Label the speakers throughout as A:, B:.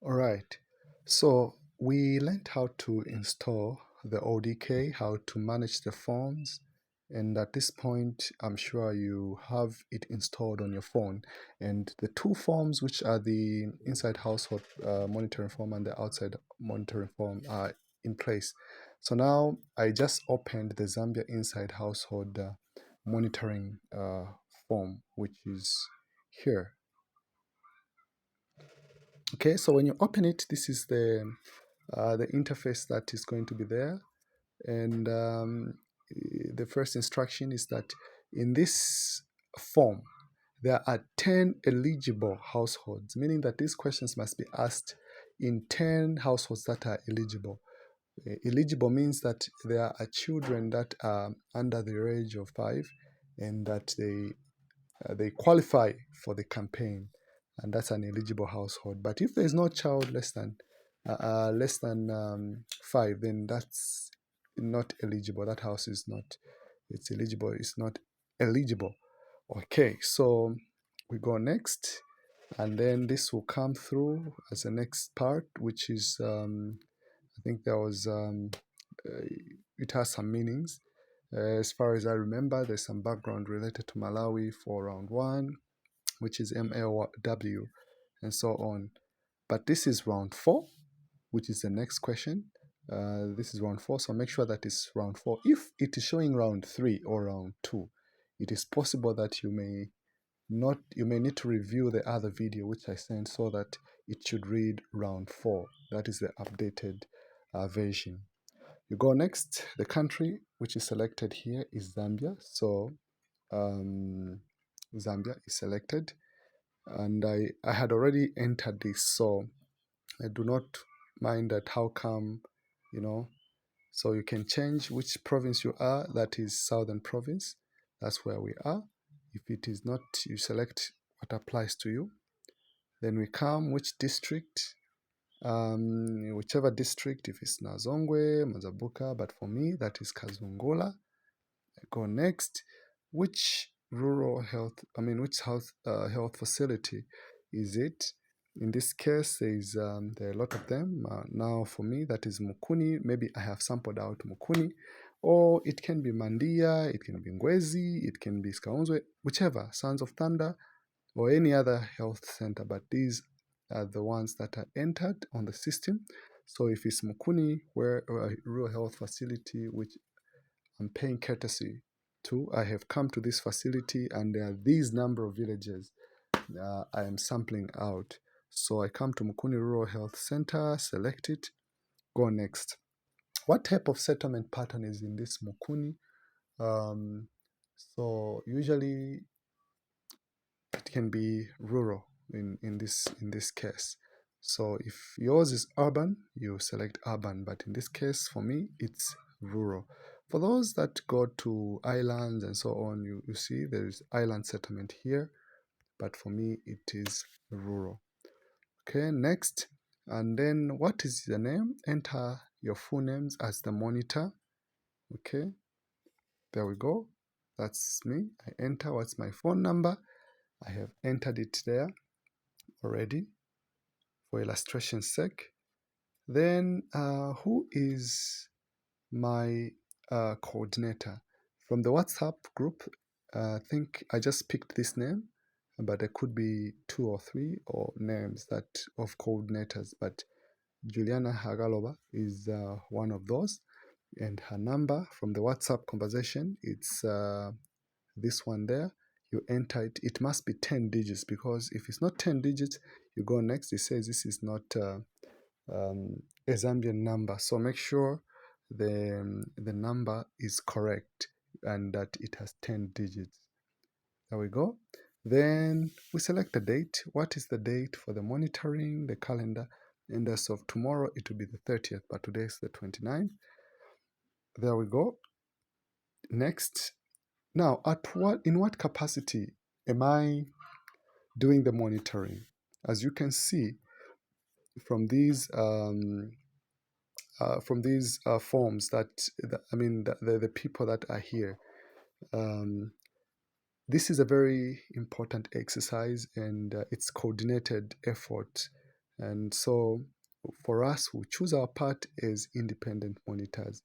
A: All right. So we learned how to install the ODK, how to manage the forms. And at this point, I'm sure you have it installed on your phone. And the two forms, which are the inside household monitoring form and the outside monitoring form, are in place. So now I just opened the Zambia inside household monitoring form, which is here. Okay, so when you open it, this is the interface that is going to be there. And the first instruction is that in this form, there are 10 eligible households, meaning that these questions must be asked in 10 households that are eligible. Eligible means that there are children that are under the age of 5 and that they qualify for the campaign, and that's an eligible household. But if there is no child less than 5, then that's not eligible. That house is not. It's eligible. It's not eligible. Okay, so we go next, and then this will come through as the next part, which is I think there was it has some meanings. As far as I remember, there's some background related to Malawi for round one, which is MLW, and so on. But this is round 4, which is the next question. This is round 4, so make sure that it's round 4. If it is showing round 3 or round 2, it is possible that you may need to review the other video which I sent so that it should read round 4. That is the updated version. You go next. The country which is selected here is Zambia. So Zambia is selected, and I had already entered this, so I do not mind that. How come, you know? So you can change which province you are. That is Southern Province. That's where we are. If it is not, you select what applies to you. Then we come which district, whichever district, if it's Nazongwe, Mazabuka, but for me that is Kazungula. I go next. Which rural health, which health facility is it? In this case, there are a lot of them. Now, for me, that is Mukuni. Maybe I have sampled out Mukuni, or it can be Mandia, it can be Ngwezi, it can be Skaunzwe, whichever, Sons of Thunder, or any other health center. But these are the ones that are entered on the system. So if it's Mukuni, where a rural health facility, which I'm paying courtesy to, I have come to this facility and there are these number of villages I am sampling out. So I come to Mukuni Rural Health Center, select it, go next. What type of settlement pattern is in this Mukuni? So usually it can be rural in this case. So if yours is urban, you select urban, but in this case for me it's rural. For those that go to islands and so on, you see there is island settlement here, but for me it is rural. Okay, next. And then what is the name? Enter your full names as the monitor. Okay, there we go. That's me. I enter what's my phone number. I have entered it there already for illustration's sake. Then who is my coordinator? From the WhatsApp group, I think I just picked this name, but there could be 2 or 3 or names that of coordinators, but Juliana Hagalova is one of those, and her number from the WhatsApp conversation, it's this one there. You enter it. It must be 10 digits, because if it's not 10 digits, you go next. It says this is not a Zambian number. So make sure the number is correct and that it has 10 digits. There we go. Then we select the date. What is the date for the monitoring, the calendar? And as of tomorrow, it will be the 30th, but today is the 29th. There we go. Next. Now, in what capacity am I doing the monitoring? As you can see from these forms, the people that are here, this is a very important exercise, and it's coordinated effort. And so for us, we choose our part as independent monitors.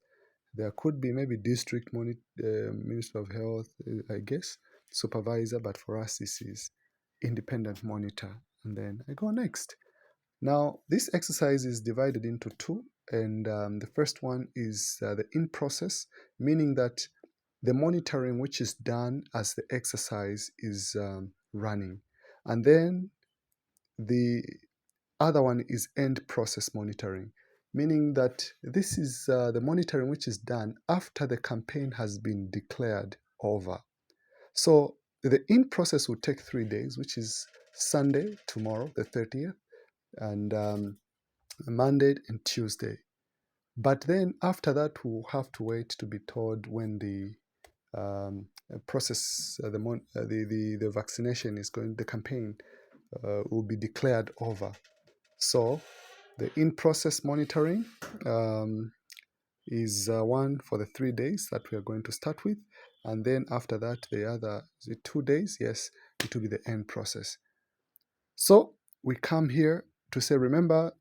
A: There could be maybe district Minister of Health, I guess, supervisor, but for us, this is independent monitor. And then I go next. Now, this exercise is divided into two, and the first one is the in process, meaning that the monitoring which is done as the exercise is running. And then the other one is end process monitoring, meaning that this is the monitoring which is done after the campaign has been declared over. So the in process will take 3 days, which is Sunday, tomorrow, the 30th, and Monday and Tuesday. But then after that, we'll have to wait to be told when the process, the vaccination is going, the campaign will be declared over. So the in-process monitoring is one for the 3 days that we are going to start with. And then after that, the other, is it 2 days? Yes, it will be the end process. So we come here to say, remember,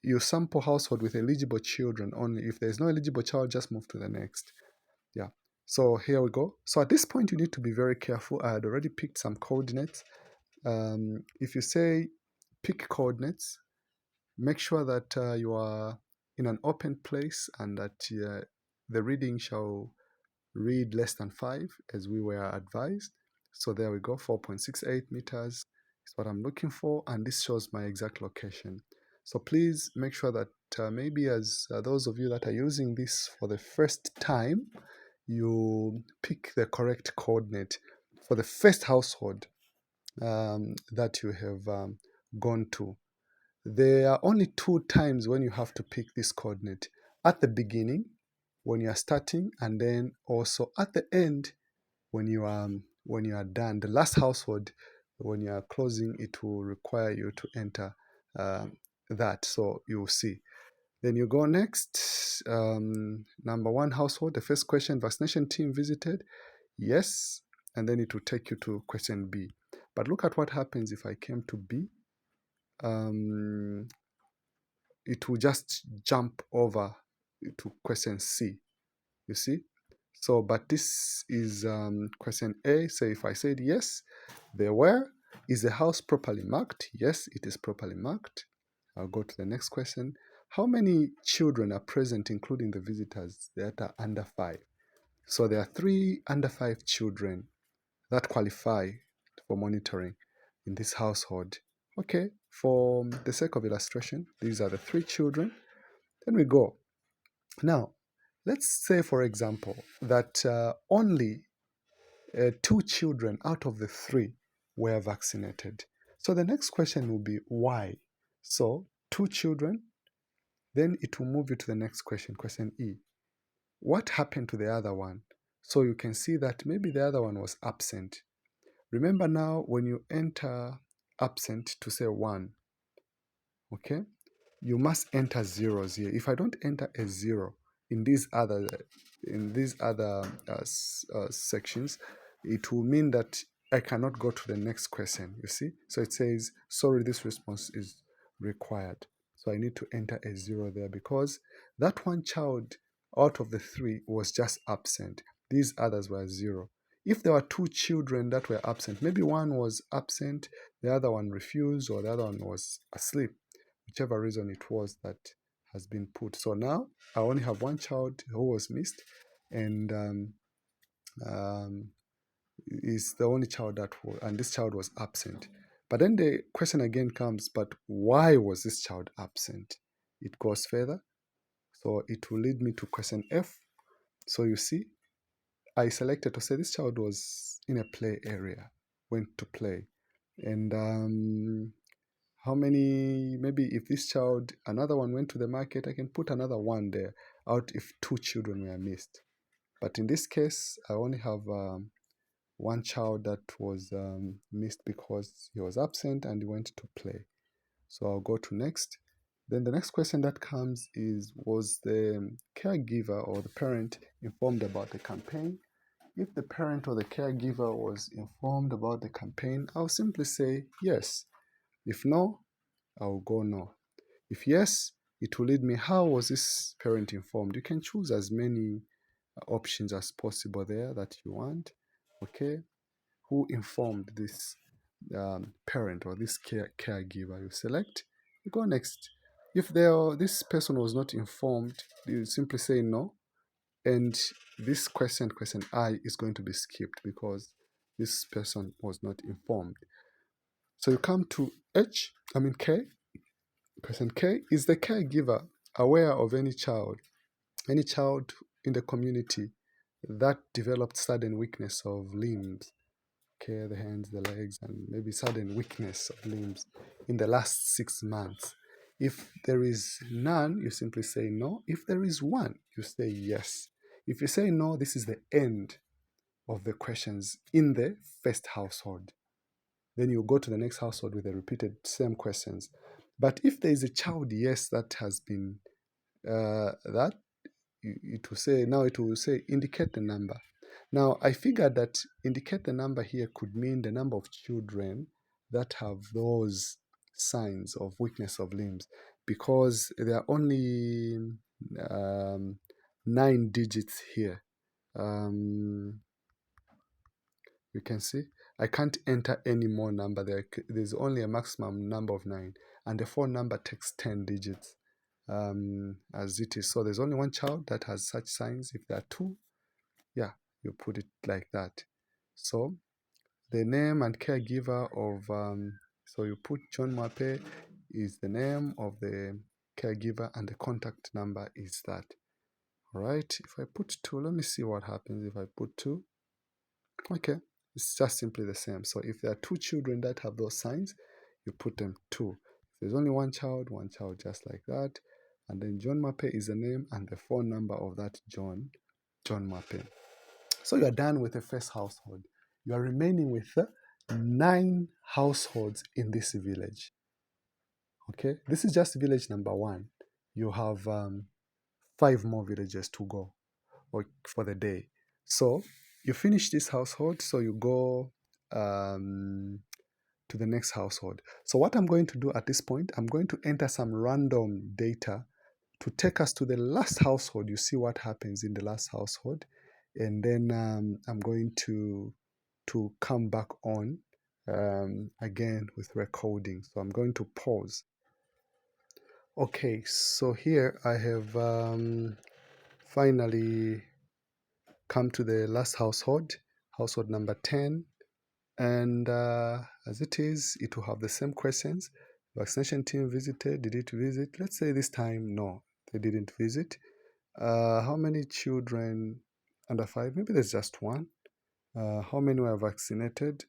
A: you sample household with eligible children only. If there's no eligible child, just move to the next. Yeah. So here we go. So at this point, you need to be very careful. I had already picked some coordinates. If you say pick coordinates, make sure that you are in an open place and that the reading shall read less than 5 as we were advised. So there we go, 4.68 meters is what I'm looking for, and this shows my exact location. So please make sure that maybe as those of you that are using this for the first time, you pick the correct coordinate for the first household that you have gone to. There are only 2 times when you have to pick this coordinate: at the beginning, when you are starting, and then also at the end, when you are done. The last household, when you are closing, it will require you to enter that. So you will see. Then you go next. Number 1 household, the first question: vaccination team visited? Yes. And then it will take you to question B. But look at what happens if I came to B. It will just jump over to question C. You see? So, but this is question A. So if I said yes, there were. Is the house properly marked? Yes, it is properly marked. I'll go to the next question. How many children are present, including the visitors that are under 5? So there are 3 under 5 children that qualify for monitoring in this household. Okay, for the sake of illustration, these are the 3 children. Then we go. Now, let's say, for example, that only 2 children out of the 3 were vaccinated. So the next question will be why? So 2 children, then it will move you to the next question, question E. What happened to the other one? So you can see that maybe the other one was absent. Remember now, when you enter absent to say 1, okay, you must enter zeros here. If I don't enter a 0 in these other sections, it will mean that I cannot go to the next question. You see, so it says, sorry, this response is required. So I need to enter a 0 there, because that one child out of the 3 was just absent. These others were 0. If there were 2 children that were absent, maybe one was absent, the other one refused, or the other one was asleep, whichever reason it was that has been put. So now I only have 1 child who was missed, and is the only child that was, and this child was absent. But then the question again comes, but why was this child absent? It goes further. So it will lead me to question F. So you see, I selected to say this child was in a play area, went to play. And how many, maybe if this child, another one went to the market, I can put another 1 there out if 2 children were missed. But in this case, I only have 1 child that was missed because he was absent and he went to play. So I'll go to next. Then the next question that comes is, was the caregiver or the parent informed about the campaign? If the parent or the caregiver was informed about the campaign, I'll simply say yes. If no, I'll go no. If yes, it will lead me, how was this parent informed? You can choose as many options as possible there that you want. Okay, who informed this parent or this caregiver? You select, you go next. If this person was not informed, you simply say no, and this question I is going to be skipped because this person was not informed. So you come to K. Question K: is the caregiver aware of any child in the community that developed sudden weakness of limbs? Okay, the hands, the legs, and maybe sudden weakness of limbs in the last 6 months. If there is none, you simply say no. If there is one, you say yes. If you say no, this is the end of the questions in the first household. Then you go to the next household with the repeated same questions. But if there is a child, yes, that has been that it will say indicate the number. Now I figured that indicate the number here could mean the number of children that have those signs of weakness of limbs, because there are only 9 digits here. You can see I can't enter any more number there. There's only a maximum number of 9, and the phone number takes 10 digits as it is. So there's only one child that has such signs. If there are two, yeah, you put it like that. So the name and caregiver of so you put John Mape is the name of the caregiver, and the contact number is that. All right, if I put 2, let me see what happens if I put 2. Okay, it's just simply the same. So if there are 2 children that have those signs, you put them 2. If there's only one child, just like that. And then John Mape is the name and the phone number of that John Mape. So you are done with the first household. You are remaining with 9 households in this village. Okay, this is just village number 1. You have 5 more villages to go for the day. So you finish this household, so you go to the next household. So what I'm going to do at this point, I'm going to enter some random data to take us to the last household. You see what happens in the last household, and then I'm going to come back on again with recording. So I'm going to pause. Okay, so here I have finally come to the last household number 10, and as it is, it will have the same questions. Vaccination team visited, did it visit? Let's say this time, no, they didn't visit. How many children under 5? Maybe there's just one. How many were vaccinated?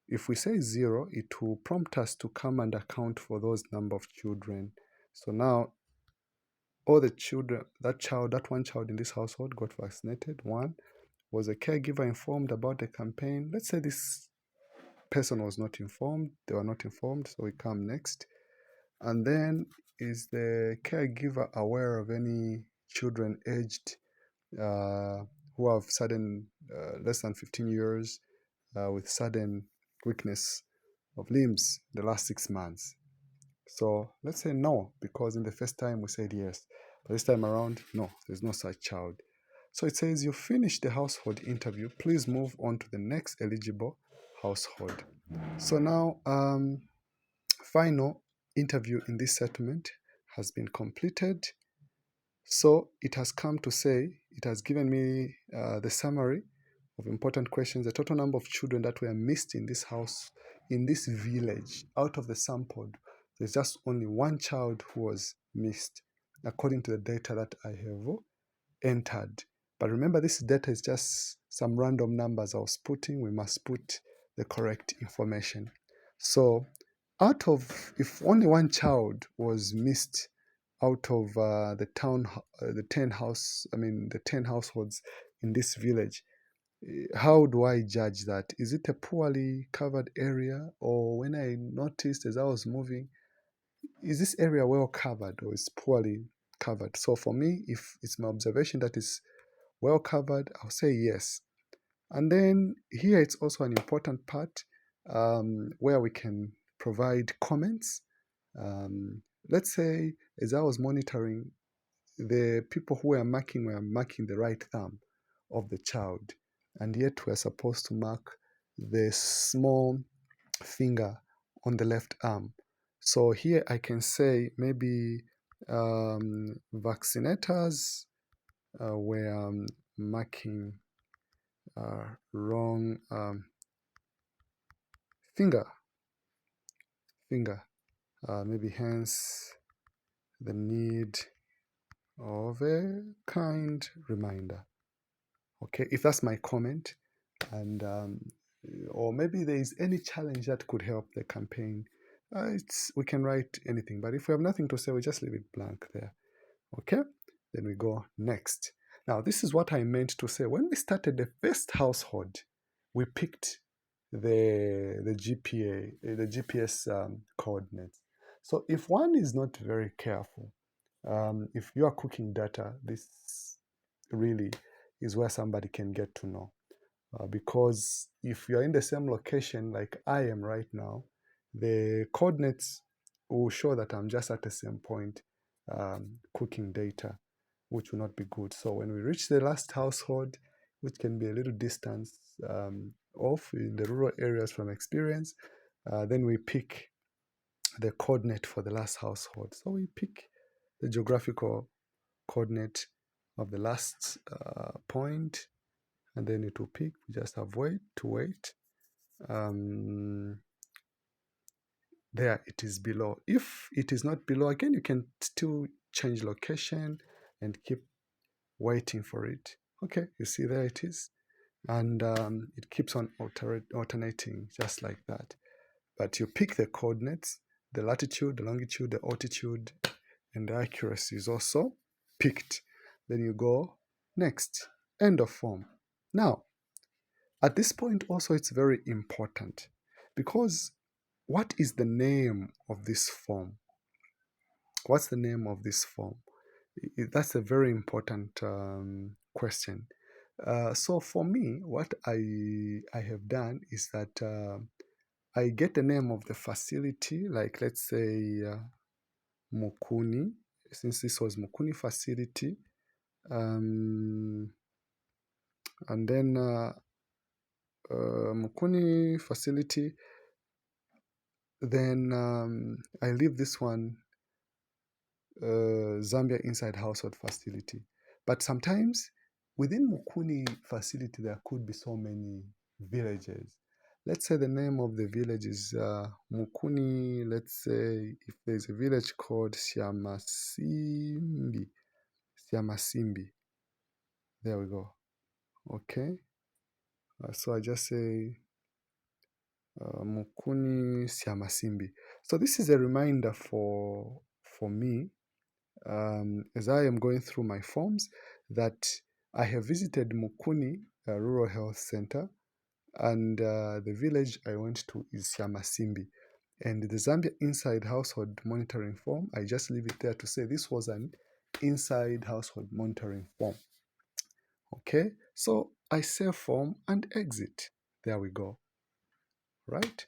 A: If we say 0, it will prompt us to come and account for those number of children. So now all the children, that one child in this household got vaccinated. 1. Was a caregiver informed about the campaign? Let's say this person was not informed. They were not informed, so we come next. And then, is the caregiver aware of any children aged who have sudden less than 15 years with sudden weakness of limbs the last 6 months? So let's say no, because in the first time we said yes. But this time around, no, there's no such child. So it says you finished the household interview. Please move on to the next eligible household. So now, final interview in this settlement has been completed. So it has come to say, it has given me the summary of important questions. The total number of children that were missed in this house, in this village, out of the sampled, there's just only one child who was missed, according to the data that I have entered. But remember, this data is just some random numbers I was putting. We must put the correct information. So if only one child was missed out of the 10 households in this village, how do I judge that? Is it a poorly covered area? Or when I noticed as I was moving, is this area well covered or is poorly covered? So for me, if it's my observation that is well covered, I'll say yes. And then here it's also an important part where we can provide comments. Let's say as I was monitoring, the people who were marking the right thumb of the child, and yet we're supposed to mark the small finger on the left arm. So here I can say maybe vaccinators were marking wrong finger, maybe hence the need of a kind reminder. Okay, if that's my comment, and or maybe there is any challenge that could help the campaign, we can write anything. But if we have nothing to say, we just leave it blank there. Okay, then we go next. Now, this is what I meant to say. When we started the first household, we picked the GPS coordinates. So if one is not very careful, if you are cooking data, this really is where somebody can get to know. Because if you're in the same location like I am right now, the coordinates will show that I'm just at the same point cooking data, which will not be good. So when we reach the last household, which can be a little distance off in the rural areas from experience, then we pick the coordinate for the last household. So we pick the geographical coordinate of the last point, and then it will pick. We just have to wait. There it is below. If it is not below, again, you can still change location and keep waiting for it. Okay, you see there it is. And it keeps on alternating just like that. But you pick the coordinates, the latitude, the longitude, the altitude, and the accuracy is also picked. Then you go next, end of form. Now, at this point also it's very important, because what is the name of this form? What's the name of this form? That's a very important question. So for me, what I have done is that I get the name of the facility, like let's say Mukuni, since this was Mukuni facility, and then Mukuni facility. Then I leave this one Zambia Inside Household Facility. But sometimes within Mukuni facility, there could be so many villages. Let's say the name of the village is Mukuni. Let's say if there's a village called Siamasimbi. There we go. Okay. So I just say Mukuni Siamasimbi. So this is a reminder for me, as I am going through my forms, that I have visited Mukuni Rural Health Center, and the village I went to is Siamasimbi. And the Zambia Inside Household Monitoring Form, I just leave it there to say this was an inside household monitoring form. Okay, so I save form and exit. There we go. Right?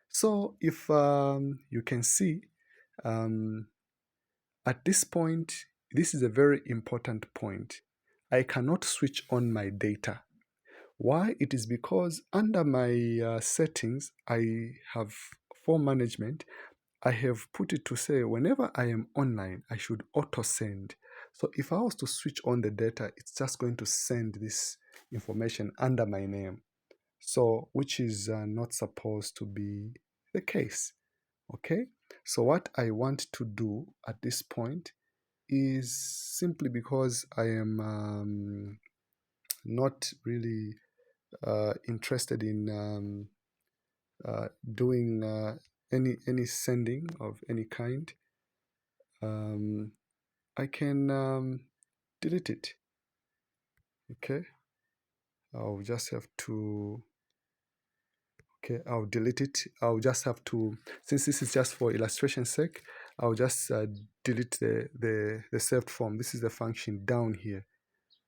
A: So if you can see, at this point, this is a very important point. I cannot switch on my data. Why? It is because under my settings, I have form management. I have put it to say whenever I am online, I should auto send. So if I was to switch on the data, it's just going to send this information under my name. So which is not supposed to be the case. Okay. So what I want to do at this point is simply because I am not really interested in doing any sending of any kind. I can delete it. Okay, I'll just have to. Okay, I'll delete it. I'll just have to, since this is just for illustration sake, I'll just delete the saved form. This is the function down here.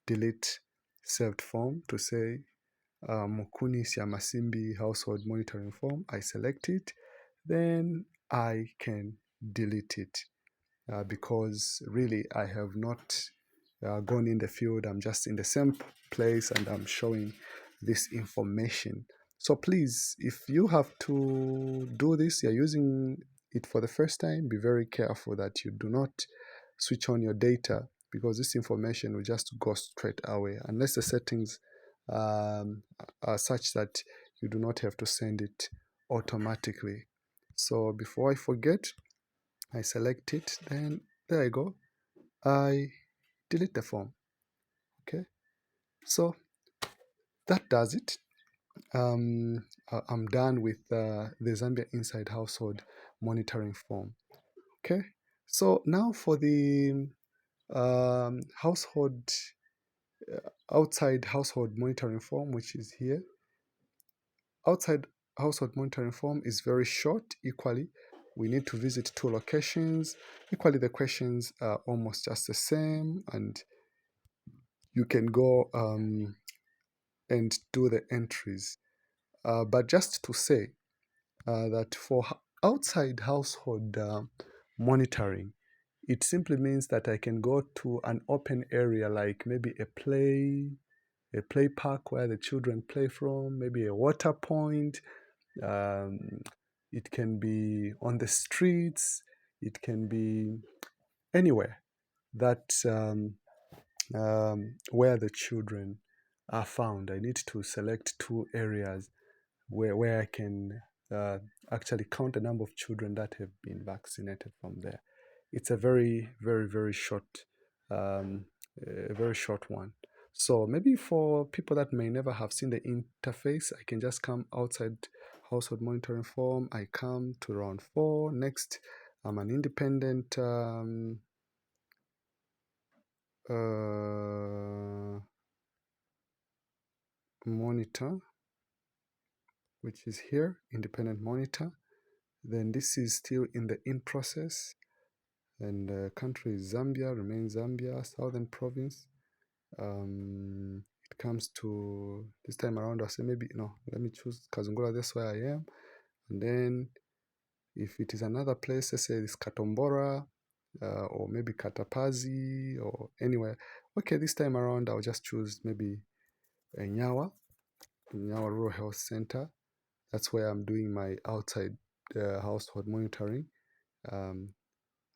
A: Delete saved form to say Mukuni Siamasimbi household monitoring form. I select it. Then I can delete it because really I have not gone in the field. I'm just in the same place and I'm showing this information. So please, if you have to do this, you're using it for the first time, be very careful that you do not switch on your data, because this information will just go straight away unless the settings are such that you do not have to send it automatically. So before I forget, I select it, then there I go. I delete the form. Okay, so that does it. I'm done with the Zambia Inside Household Monitoring Form. Okay, so now for the household outside household monitoring form, which is here. Outside household monitoring form is very short. Equally, we need to visit 2 locations. Equally, the questions are almost just the same, and you can go and do the entries. But just to say that for outside household monitoring, it simply means that I can go to an open area like maybe a play park where the children play from, maybe a water point. Um, it can be on the streets. It can be anywhere that where the children are found. I need to select 2 areas where I can uh, actually count the number of children that have been vaccinated from there. It's a very, very, very short, a very short one. So maybe for people that may never have seen the interface, I can just come outside household monitoring form. I come to round 4. Next, I'm an independent monitor, which is here, independent monitor. Then this is still in the in process, and country is Zambia, remains Zambia, southern province. It comes to this time around, I'll say maybe no, let me choose Kazungura, that's where I am. And then if it is another place, let's say it's Katombora, or maybe Katapazi, or anywhere. Okay, this time around I'll just choose maybe Nyawa Rural Health Center. That's where I'm doing my outside household monitoring. And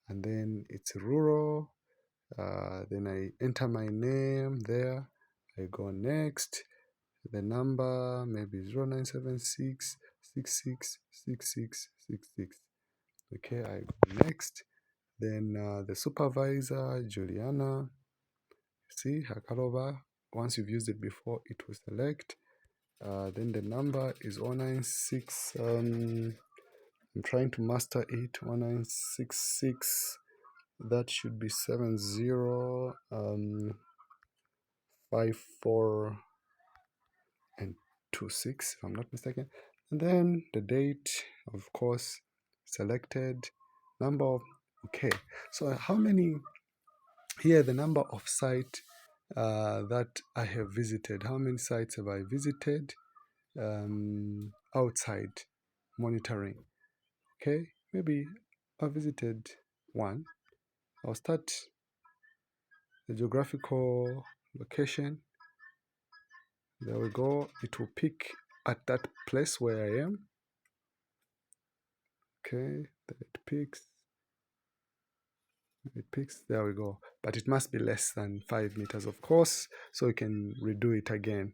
A: then it's rural. Then I enter my name there. I go next. The number maybe 0976 Okay, I go next. Then the supervisor, Juliana. See, Hakalova. Once you've used it before, it will select. Then the number is 096. I'm trying to master it. 1966. That should be 7054 and 26, if I'm not mistaken. And then the date, of course, selected. Number of, okay. So how many here? The number of sites that I have visited. How many sites have I visited? Outside monitoring. Okay, maybe I visited 1. I'll start the geographical location. There we go. It will pick at that place where I am. Okay, it picks. There we go. But it must be less than 5 meters, of course, so we can redo it again.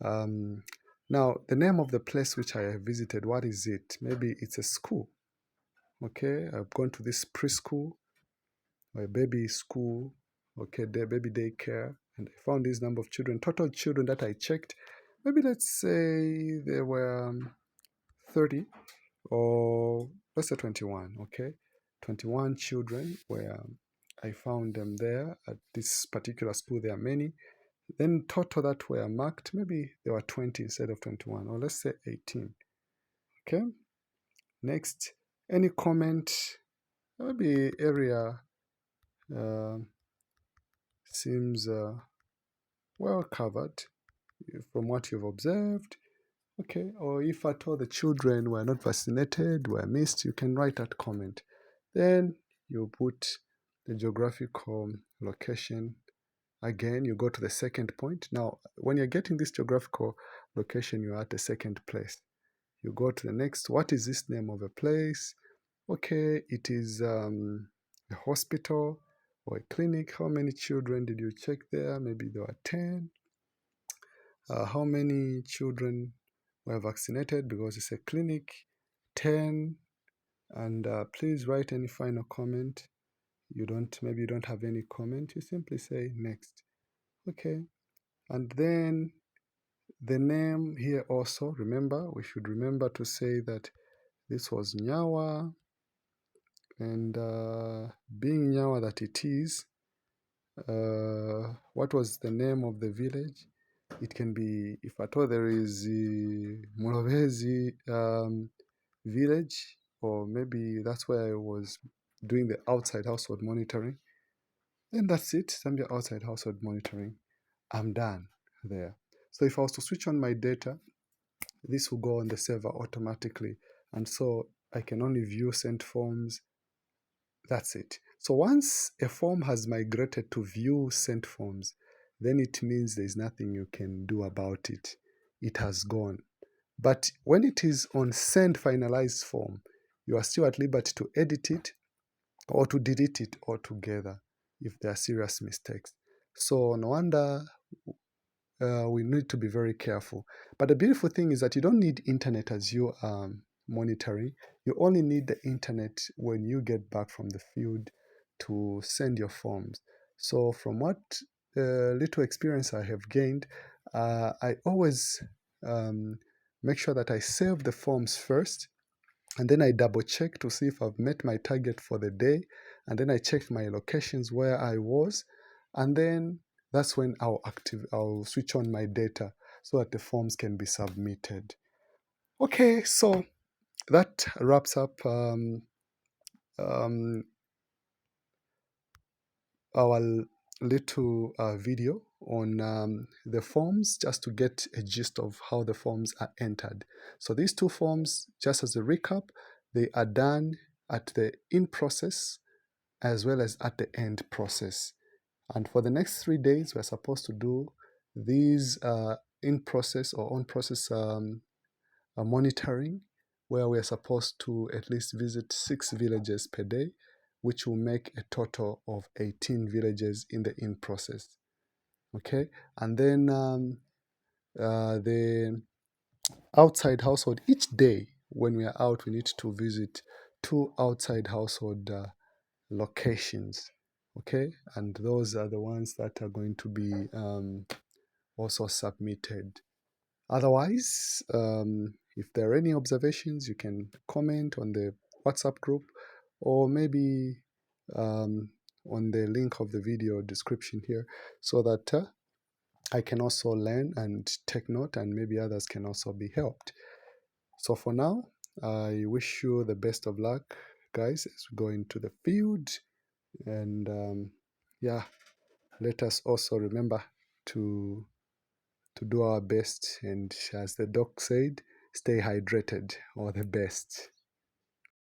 A: Now, the name of the place which I have visited, what is it? Maybe it's a school. Okay, I've gone to this preschool or a baby school. Okay, the baby daycare, and I found this number of children. Total children that I checked, maybe let's say there were 30, or let's say 21. Okay, 21 children where I found them there at this particular school. There are many. Then total that were marked, maybe there were 20 instead of 21, or let's say 18. Okay, next, any comment? Maybe area seems well covered from what you've observed. Okay, or if at all the children were not vaccinated, were missed, you can write that comment. Then you put the geographical location. Again, you go to the second point. Now, when you're getting this geographical location, you're at the second place. You go to the next. What is this name of a place? Okay, it is a hospital or a clinic. How many children did you check there? Maybe there were 10. How many children were vaccinated? Because it's a clinic. 10. And please write any final comment. Maybe you don't have any comment. You simply say next. Okay. And then the name here also, remember, we should remember to say that this was Nyawa. And being Nyawa that it is, what was the name of the village? It can be, if at all there is Mulovezi village, or maybe that's where I was doing the outside household monitoring. Then that's it, Zambia outside household monitoring. I'm done there. So if I was to switch on my data, this will go on the server automatically. And so I can only view sent forms. That's it. So once a form has migrated to view sent forms, then it means there's nothing you can do about it. It has gone. But when it is on send finalized form, you are still at liberty to edit it or to delete it altogether if there are serious mistakes. So no wonder we need to be very careful. But the beautiful thing is that you don't need internet as you are monitoring. You only need the internet when you get back from the field to send your forms. So from what little experience I have gained, I always make sure that I save the forms first, and then I double check to see if I've met my target for the day, and then I check my locations where I was, and then that's when I'll switch on my data so that the forms can be submitted. Okay, so that wraps up um, our little video on the forms, just to get a gist of how the forms are entered. So these two forms, just as a recap, they are done at the in process as well as at the end process. And for the next 3 days, we're supposed to do these in process or on process monitoring, where we're supposed to at least visit 6 villages per day, which will make a total of 18 villages in the in process. Okay, and then the outside household, each day when we are out, we need to visit 2 outside household locations. Okay, and those are the ones that are going to be also submitted. Otherwise, if there are any observations, you can comment on the WhatsApp group, or maybe on the link of the video description here, so that I can also learn and take note, and maybe others can also be helped. So for now, I wish you the best of luck, guys, as we go into the field. And yeah, let us also remember to do our best, and as the doc said, stay hydrated, or the best.